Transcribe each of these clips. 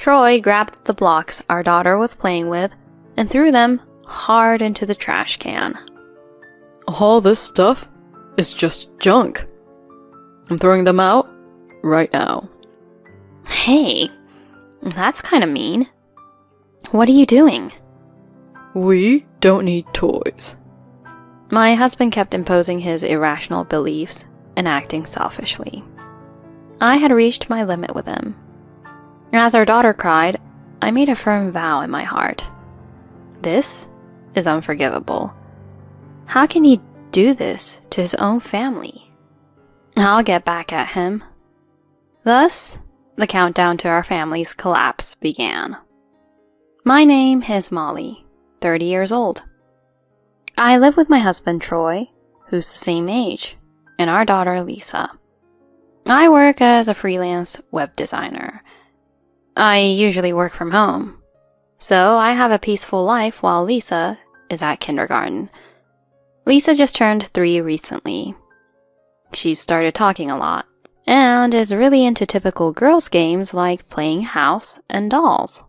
Troy grabbed the blocks our daughter was playing with and threw them hard into the trash can. All this stuff is just junk. I'm throwing them out right now. Hey, that's kind of mean. What are you doing? We don't need toys. My husband kept imposing his irrational beliefs and acting selfishly. I had reached my limit with him. As our daughter cried, I made a firm vow in my heart. This is unforgivable. How can he do this to his own family? I'll get back at him. Thus, the countdown to our family's collapse began. My name is Molly, 30 years old. I live with my husband Troy, who's the same age, and our daughter Lisa. I work as a freelance web designer. I usually work from home, so I have a peaceful life while Lisa is at kindergarten. Lisa just turned 3 recently. She's started talking a lot, and is really into typical girls' games like playing house and dolls.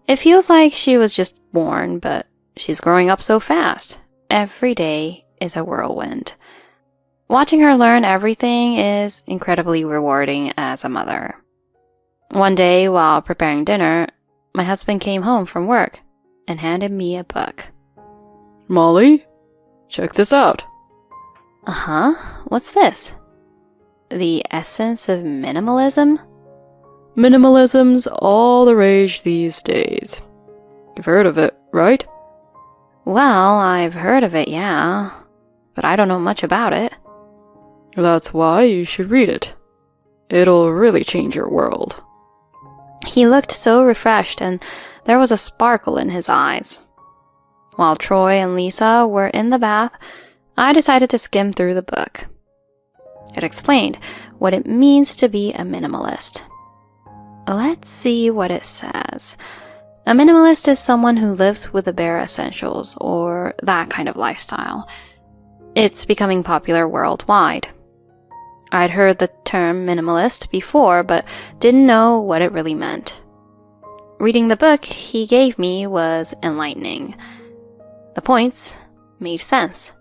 It feels like she was just born, but she's growing up so fast. Every day is a whirlwind. Watching her learn everything is incredibly rewarding as a mother. One day, while preparing dinner, my husband came home from work and handed me a book. Molly, check this out. Uh-huh, what's this? The Essence of Minimalism? Minimalism's all the rage these days. You've heard of it, right? Well, I've heard of it, yeah, but I don't know much about it. That's why you should read it. It'll really change your world. He looked so refreshed, and there was a sparkle in his eyes. While Troy and Lisa were in the bath, I decided to skim through the book. It explained what it means to be a minimalist. Let's see what it says. A minimalist is someone who lives with the bare essentials, or that kind of lifestyle. It's becoming popular worldwide. I'd heard the term minimalist before, but didn't know what it really meant. Reading the book he gave me was enlightening. The points made sense.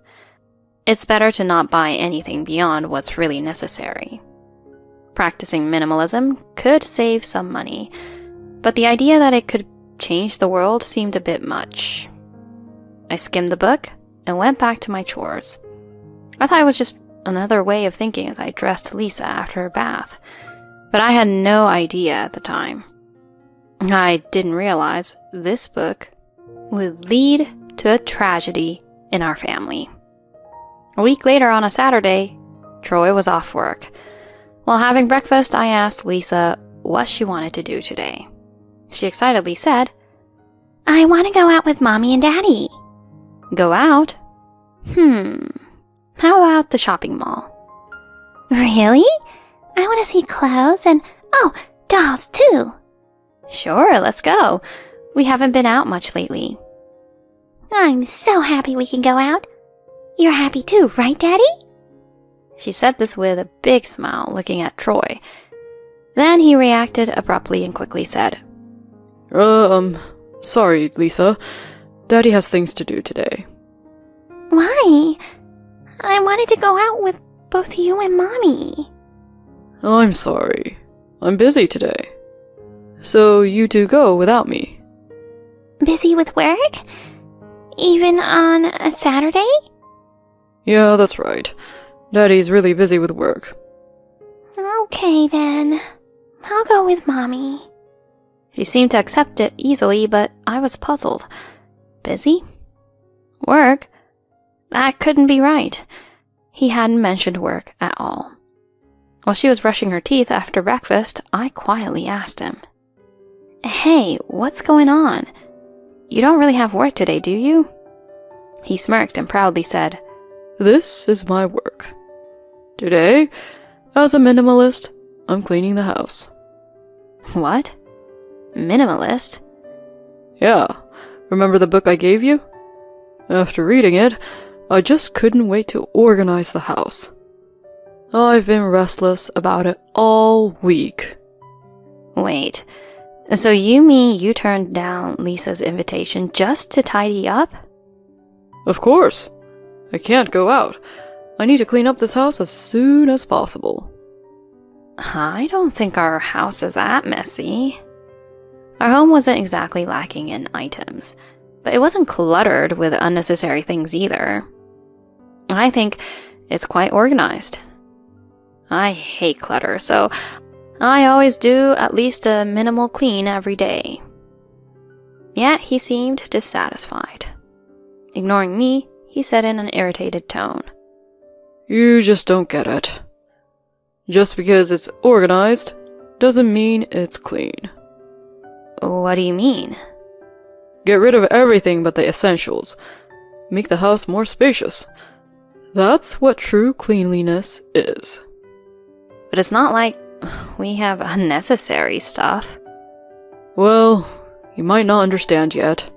It's better to not buy anything beyond what's really necessary. Practicing minimalism could save some money, but the idea that it could change the world seemed a bit much. I skimmed the book and went back to my chores. I thought it was just another way of thinking as I dressed Lisa after her bath, but I had no idea at the time. I didn't realize this book would lead to a tragedy in our family. A week later on a Saturday, Troy was off work. While having breakfast, I asked Lisa what she wanted to do today. She excitedly said, "I want to go out with Mommy and Daddy." Go out? How about the shopping mall? Really? I want to see clothes and, dolls too. Sure, let's go. We haven't been out much lately. I'm so happy we can go out. You're happy too, right, Daddy? She said this with a big smile, looking at Troy. Then he reacted abruptly and quickly said, Sorry, Lisa. Daddy has things to do today. Why? I wanted to go out with both you and Mommy. I'm sorry. I'm busy today. So you two go without me. Busy with work? Even on a Saturday? Yeah, that's right. Daddy's really busy with work. Okay then. I'll go with Mommy. She seemed to accept it easily, but I was puzzled. Busy? Work? That couldn't be right. He hadn't mentioned work at all. While she was brushing her teeth after breakfast, I quietly asked him, "Hey, what's going on? You don't really have work today, do you?" He smirked and proudly said, This is my work. Today, as a minimalist, I'm cleaning the house. "What? Minimalist?" Yeah, remember the book I gave you? After reading it, I just couldn't wait to organize the house. I've been restless about it all week. Wait, So you mean you turned down Lisa's invitation just to tidy up? Of course. I can't go out. I need to clean up this house as soon as possible. I don't think our house is that messy. Our home wasn't exactly lacking in items, but it wasn't cluttered with unnecessary things either. I think it's quite organized. I hate clutter, so I always do at least a minimal clean every day. Yet he seemed dissatisfied. Ignoring me, he said in an irritated tone, You just don't get it. Just because it's organized doesn't mean it's clean. What do you mean? Get rid of everything but the essentials. Make the house more spacious. That's what true cleanliness is. But it's not like we have unnecessary stuff. Well, you might not understand yet.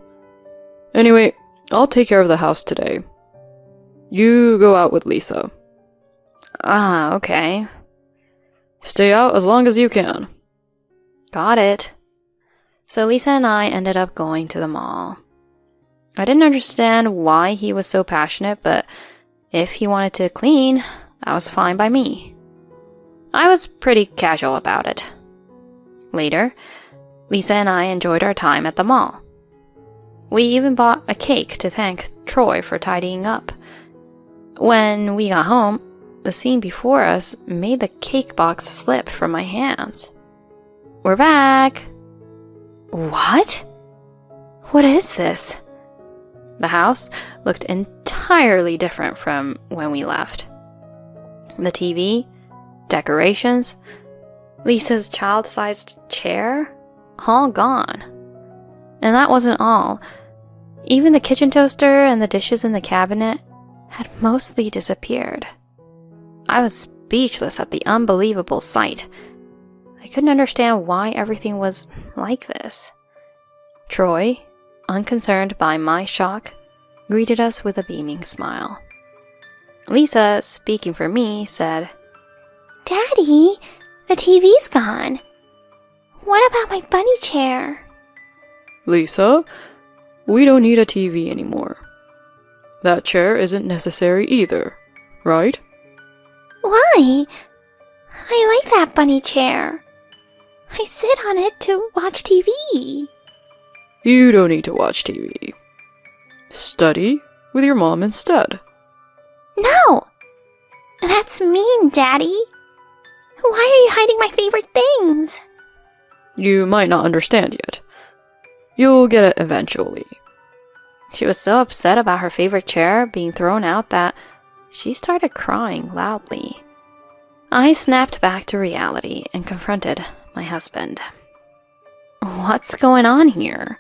Anyway, I'll take care of the house today. You go out with Lisa. Ah, okay. Stay out as long as you can. Got it. So Lisa and I ended up going to the mall. I didn't understand why he was so passionate, but if he wanted to clean, that was fine by me. I was pretty casual about it. Later, Lisa and I enjoyed our time at the mall. We even bought a cake to thank Troy for tidying up. When we got home, the scene before us made the cake box slip from my hands. We're back! What? What is this? The house looked entirely different from when we left. The TV, decorations, Lisa's child-sized chair, all gone. And that wasn't all. Even the kitchen toaster and the dishes in the cabinet had mostly disappeared. I was speechless at the unbelievable sight. I couldn't understand why everything was like this. Troy, unconcerned by my shock, greeted us with a beaming smile. Lisa, speaking for me, said, Daddy, the TV's gone. What about my bunny chair? Lisa, we don't need a TV anymore. That chair isn't necessary either, right? Why? I like that bunny chair. I sit on it to watch TV. You don't need to watch TV. Study with your mom instead. No! That's mean, Daddy. Why are you hiding my favorite things? You might not understand yet. You'll get it eventually. She was so upset about her favorite chair being thrown out that she started crying loudly. I snapped back to reality and confronted my husband. What's going on here?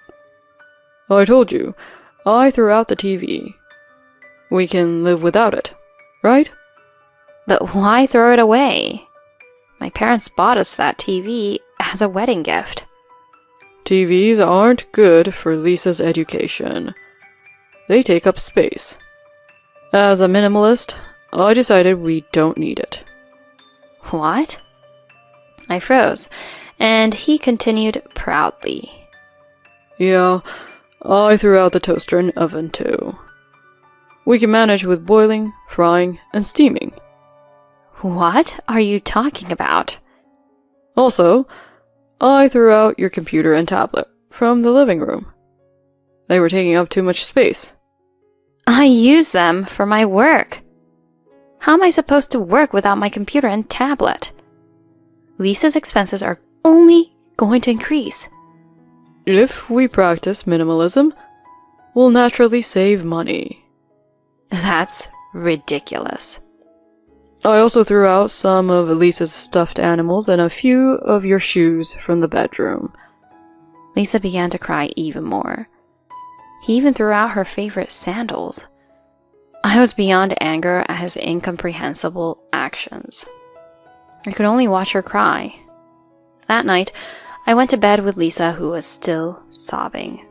I told you, I threw out the TV. We can live without it, right? But why throw it away? My parents bought us that TV as a wedding gift. TVs aren't good for Lisa's education. They take up space. As a minimalist, I decided we don't need it. What? I froze, and he continued proudly. Yeah, I threw out the toaster and oven too. We can manage with boiling, frying, and steaming. What are you talking about? Also, I threw out your computer and tablet from the living room. They were taking up too much space. I use them for my work. How am I supposed to work without my computer and tablet? Lisa's expenses are only going to increase. If we practice minimalism, we'll naturally save money. That's ridiculous. I also threw out some of Lisa's stuffed animals and a few of your shoes from the bedroom. Lisa began to cry even more. He even threw out her favorite sandals. I was beyond anger at his incomprehensible actions. I could only watch her cry. That night, I went to bed with Lisa, who was still sobbing.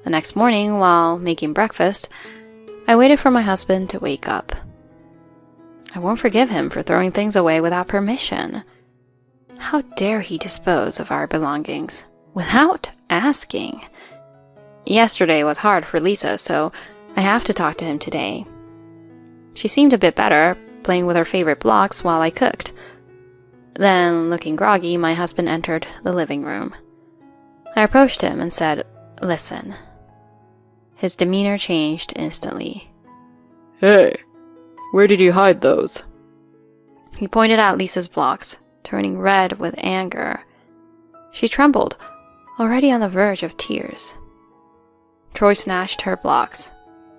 The next morning, while making breakfast, I waited for my husband to wake up. I won't forgive him for throwing things away without permission. How dare he dispose of our belongings? without asking. Yesterday was hard for Lisa, so I have to talk to him today. She seemed a bit better, playing with her favorite blocks while I cooked. Then, looking groggy, my husband entered the living room. I approached him and said, "Listen." His demeanor changed instantly. Hey, where did you hide those? He pointed at Lisa's blocks, turning red with anger. She trembled, already on the verge of tears. Troy snatched her blocks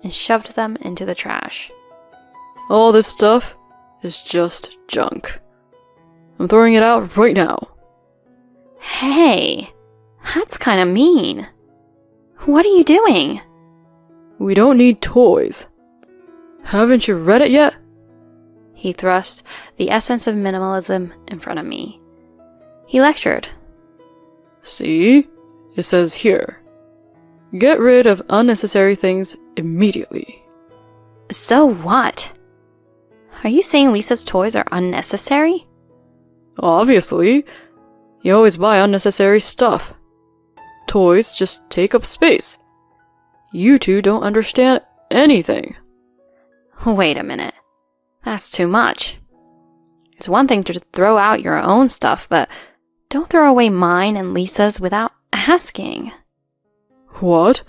and shoved them into the trash. All this stuff is just junk. I'm throwing it out right now. Hey, that's kind of mean. What are you doing? We don't need toys. Haven't you read it yet? He thrust the essence of minimalism in front of me. He lectured. See? It says here. Get rid of unnecessary things immediately. So what? Are you saying Lisa's toys are unnecessary? Obviously. You always buy unnecessary stuff. Toys just take up space. You two don't understand anything. Wait a minute. That's too much. It's one thing to throw out your own stuff, but don't throw away mine and Lisa's without asking. What?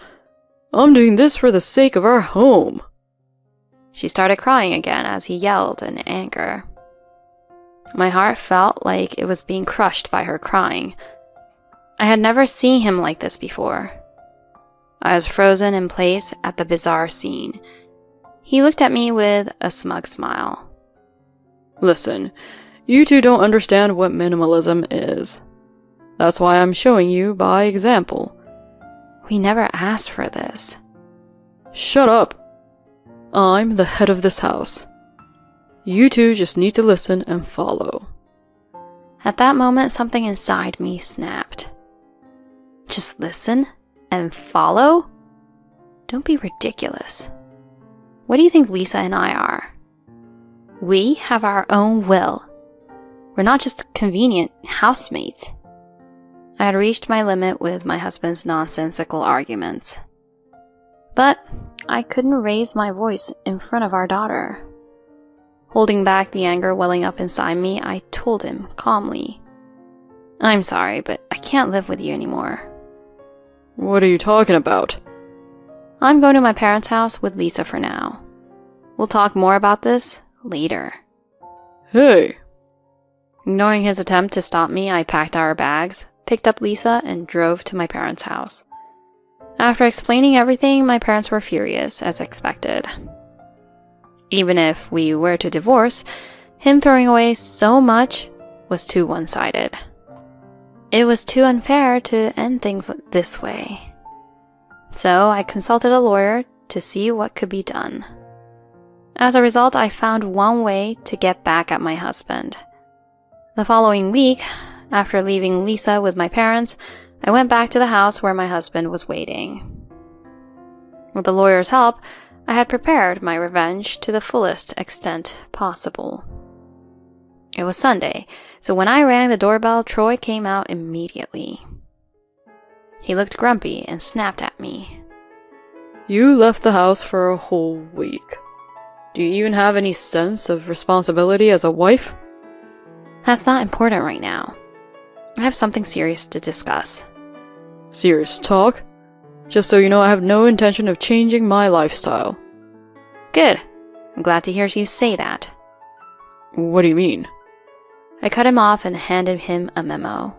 I'm doing this for the sake of our home. She started crying again as he yelled in anger. My heart felt like it was being crushed by her crying. I had never seen him like this before. I was frozen in place at the bizarre scene. He looked at me with a smug smile. Listen, you two don't understand what minimalism is. That's why I'm showing you by example. We never asked for this. Shut up. I'm the head of this house. You two just need to listen and follow. At that moment, something inside me snapped. Just listen and follow? Don't be ridiculous. What do you think Lisa and I are? We have our own will. We're not just convenient housemates. I had reached my limit with my husband's nonsensical arguments. But I couldn't raise my voice in front of our daughter. Holding back the anger welling up inside me, I told him calmly, "I'm sorry, but I can't live with you anymore." What are you talking about? I'm going to my parents' house with Lisa for now. We'll talk more about this later. Hey. Ignoring his attempt to stop me, I packed our bags, picked up Lisa, and drove to my parents' house. After explaining everything, my parents were furious, as expected. Even if we were to divorce, him throwing away so much was too one-sided. It was too unfair to end things this way. So I consulted a lawyer to see what could be done. As a result, I found one way to get back at my husband. The following week, after leaving Lisa with my parents, I went back to the house where my husband was waiting. With the lawyer's help, I had prepared my revenge to the fullest extent possible. It was Sunday, so when I rang the doorbell, Troy came out immediately. He looked grumpy and snapped at me. You left the house for a whole week. Do you even have any sense of responsibility as a wife? That's not important right now. I have something serious to discuss. Serious talk? Just so you know, I have no intention of changing my lifestyle. Good. I'm glad to hear you say that. What do you mean? I cut him off and handed him a memo.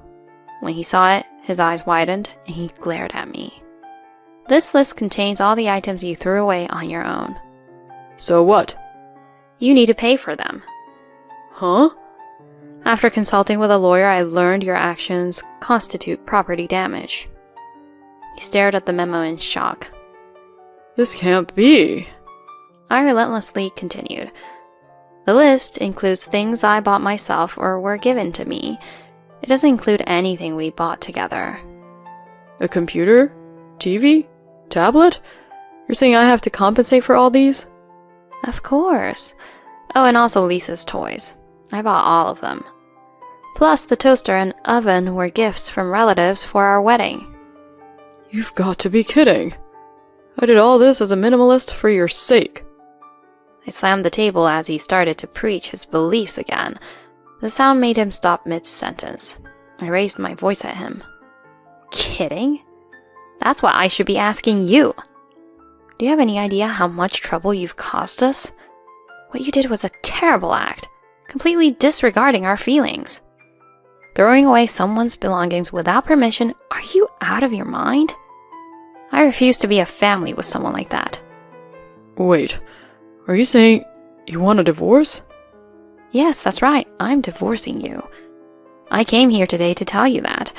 When he saw it, his eyes widened and he glared at me. This list contains all the items you threw away on your own. So what? You need to pay for them. Huh? After consulting with a lawyer, I learned your actions constitute property damage. He stared at the memo in shock. This can't be. I relentlessly continued. The list includes things I bought myself or were given to me. It doesn't include anything we bought together. A computer? TV? Tablet? You're saying I have to compensate for all these? Of course. Oh, and also Lisa's toys. I bought all of them. Plus, the toaster and oven were gifts from relatives for our wedding. You've got to be kidding. I did all this as a minimalist for your sake. I slammed the table as he started to preach his beliefs again. The sound made him stop mid-sentence. I raised my voice at him. Kidding? That's what I should be asking you. Do you have any idea how much trouble you've caused us? What you did was a terrible act, completely disregarding our feelings. Throwing away someone's belongings without permission, are you out of your mind? I refuse to be a family with someone like that. Wait, are you saying you want a divorce? Yes, that's right. I'm divorcing you. I came here today to tell you that.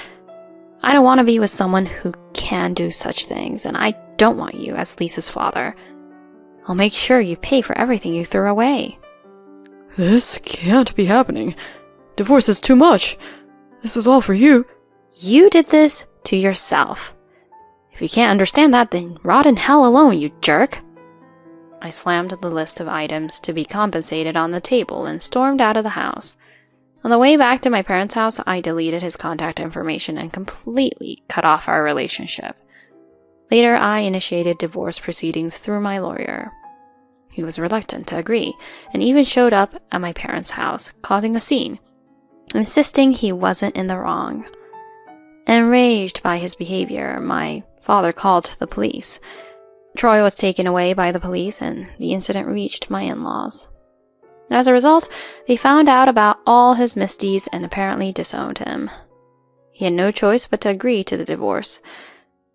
I don't want to be with someone who can do such things, and I don't want you as Lisa's father. I'll make sure you pay for everything you threw away. This can't be happening. Divorce is too much. This is all for you. You did this to yourself. If you can't understand that, then rot in hell alone, you jerk. I slammed the list of items to be compensated on the table and stormed out of the house. On the way back to my parents' house, I deleted his contact information and completely cut off our relationship. Later, I initiated divorce proceedings through my lawyer. He was reluctant to agree, and even showed up at my parents' house, causing a scene, insisting he wasn't in the wrong. Enraged by his behavior, my father called the police. Troy was taken away by the police, and the incident reached my in-laws. As a result, they found out about all his misdeeds and apparently disowned him. He had no choice but to agree to the divorce.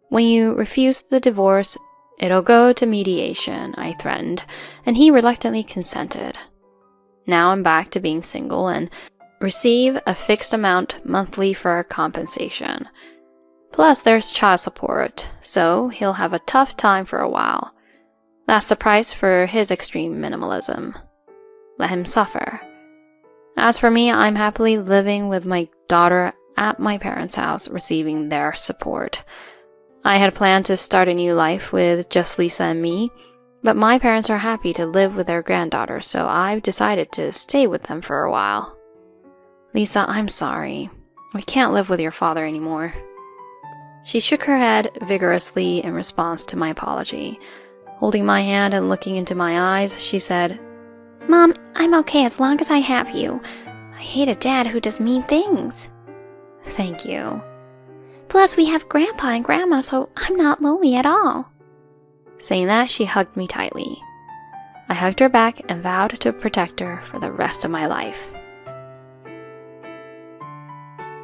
When you refuse the divorce, it'll go to mediation, I threatened, and he reluctantly consented. Now I'm back to being single and receive a fixed amount monthly for compensation. Plus, there's child support, so he'll have a tough time for a while. That's the price for his extreme minimalism. Let him suffer. As for me, I'm happily living with my daughter at my parents' house, receiving their support. I had planned to start a new life with just Lisa and me, but my parents are happy to live with their granddaughter, so I've decided to stay with them for a while. Lisa, I'm sorry. We can't live with your father anymore. She shook her head vigorously in response to my apology. Holding my hand and looking into my eyes, she said, Mom, I'm okay as long as I have you. I hate a dad who does mean things. Thank you. Plus, we have Grandpa and Grandma, so I'm not lonely at all. Saying that, she hugged me tightly. I hugged her back and vowed to protect her for the rest of my life.